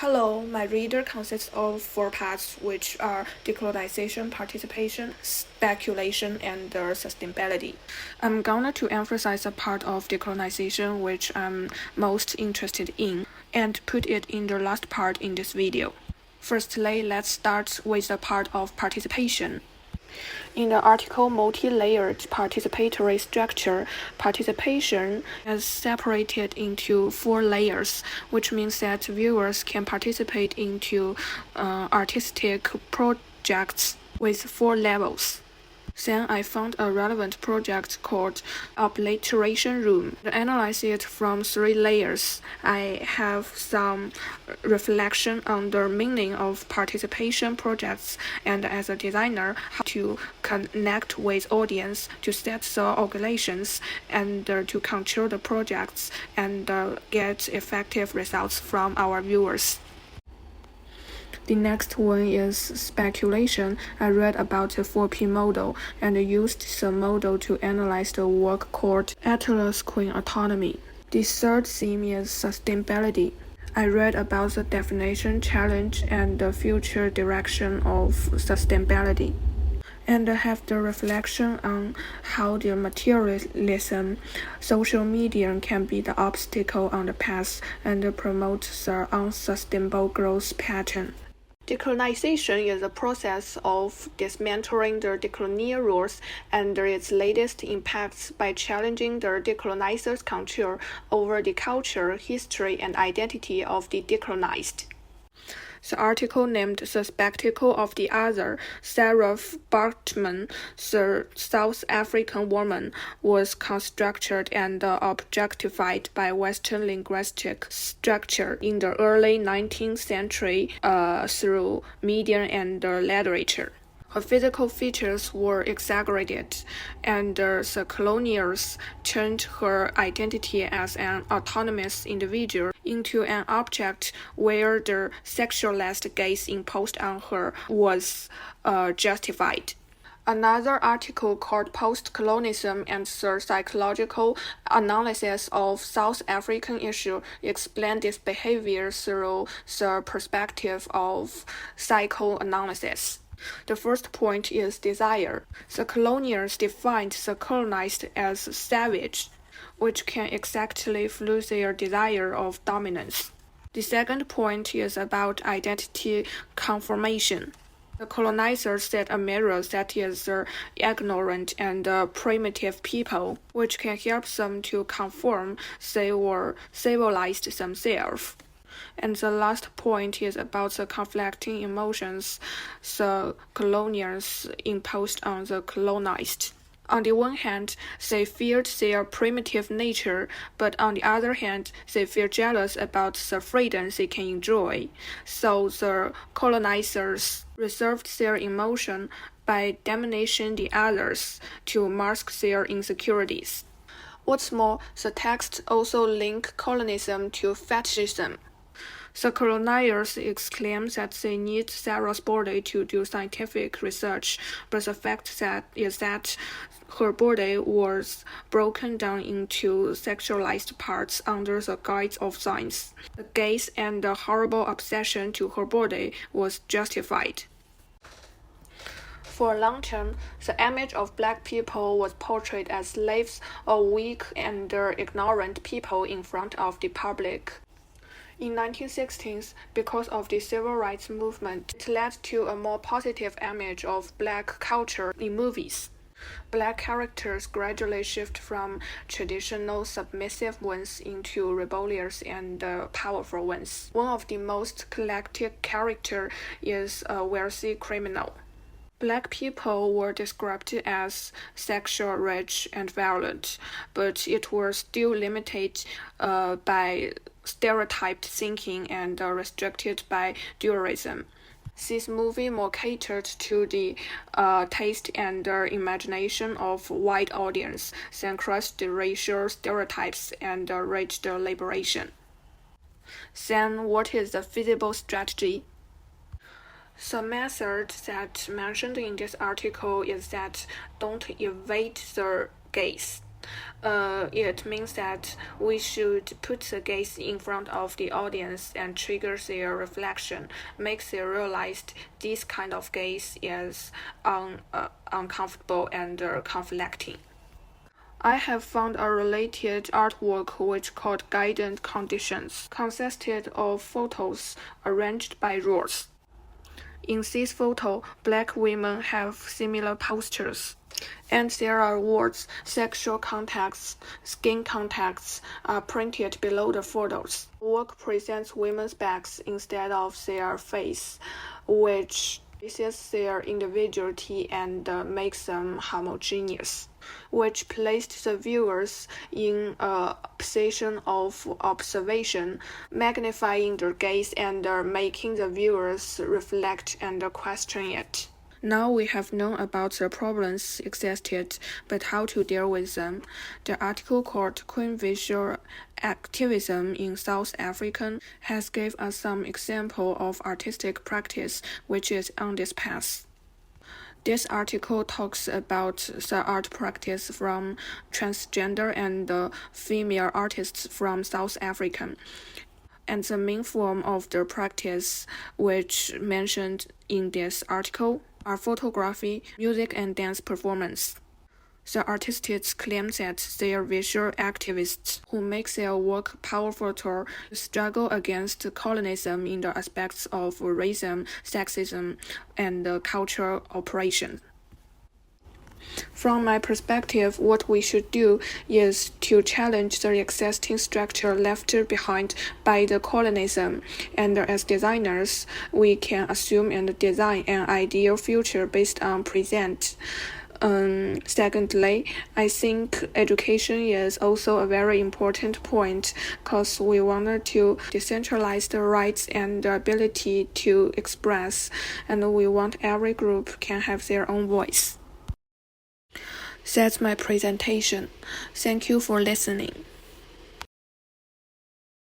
Hello, my reader consists of four parts, which are decolonization, participation, speculation, and sustainability. I'm going to emphasize the part of decolonization which I'm most interested in, and put it in the last part in this video. Firstly, let's start with the part of participation. In the article multi-layered participatory structure, participation is separated into four layers, which means that viewers can participate into artistic projects with four levels. Then I found a relevant project called Obliteration Room. To analyze it from three layers, I have some reflection on the meaning of participation projects and as a designer, how to connect with audience, to set the regulations, and to control the projects and get effective results from our viewers. The next one is speculation. I read about the 4P model and used the model to analyze the work called Atlas Queen Autonomy. The third theme is sustainability. I read about the definition, challenge, and the future direction of sustainability. And I have the reflection on how the materialism, social media can be the obstacle on the path and promote the unsustainable growth pattern. Decolonization is a process of dismantling the decolonial rules and its latest impacts by challenging the decolonizers' control over the culture, history, and identity of the decolonized. The article named The Spectacle of the Other, Sarah Baartman, the South African woman, was constructed and objectified by Western linguistic structure in the early 19th century through media and literature. Her physical features were exaggerated, and the colonials turned her identity as an autonomous individual into an object where the sexualized gaze imposed on her was justified. Another article called Post-Colonialism and the Psychological Analysis of South African Issue explained this behavior through the perspective of psychoanalysis. The first point is desire. The colonials defined the colonized as savage, which can exactly fuel their desire of dominance. The second point is about identity confirmation. The colonizers set a mirror that is the ignorant and primitive people, which can help them to conform they were civilized themselves. And the last point is about the conflicting emotions the colonials imposed on the colonized. On the one hand, they feared their primitive nature, but on the other hand, they feel jealous about the freedom they can enjoy. So the colonizers reserved their emotion by diminishing the others to mask their insecurities. What's more, the text also links colonism to fetishism. The colonizers exclaim that they need Sarah's body to do scientific research, but the fact is that her body was broken down into sexualized parts under the guise of science. The gaze and the horrible obsession to her body was justified. For a long time, the image of black people was portrayed as slaves or weak and ignorant people in front of the public. In 1960s, because of the civil rights movement, it led to a more positive image of black culture in movies. Black characters gradually shift from traditional submissive ones into rebellious and powerful ones. One of the most collected characters is a wealthy criminal. Black people were described as sexual, rich, and violent, but it was still limited by stereotyped thinking and restricted by dualism. This movie more catered to the taste and imagination of white audience than crushed the racial stereotypes and reached liberation. Then, what is the feasible strategy? The method that mentioned in this article is that don't evade the gaze. It means that we should put the gaze in front of the audience and trigger their reflection, make them realize this kind of gaze is uncomfortable and conflicting. I have found a related artwork which called Guidance Conditions, consisted of photos arranged by rows. In this photo, black women have similar postures, and there are words sexual contacts, skin contacts are printed below the photos. The work presents women's backs instead of their face, which raises their individuality and makes them homogeneous, which placed the viewers in a position of observation, magnifying their gaze and making the viewers reflect and question it. Now we have known about the problems existed, but how to deal with them. The article called Queen Visual Activism in South Africa has given us some example of artistic practice which is on this path. This article talks about the art practice from transgender and female artists from South Africa. And the main form of the practice, which mentioned in this article, are photography, music, and dance performance. The artists claim that they are visual activists who make their work powerful to struggle against colonism in the aspects of racism, sexism, and cultural oppression. From my perspective, what we should do is to challenge the existing structure left behind by the colonism, and as designers, we can assume and design an ideal future based on present. Secondly, I think education is also a very important point because we wanted to decentralize the rights and the ability to express, and we want every group can have their own voice. That's my presentation. Thank you for listening.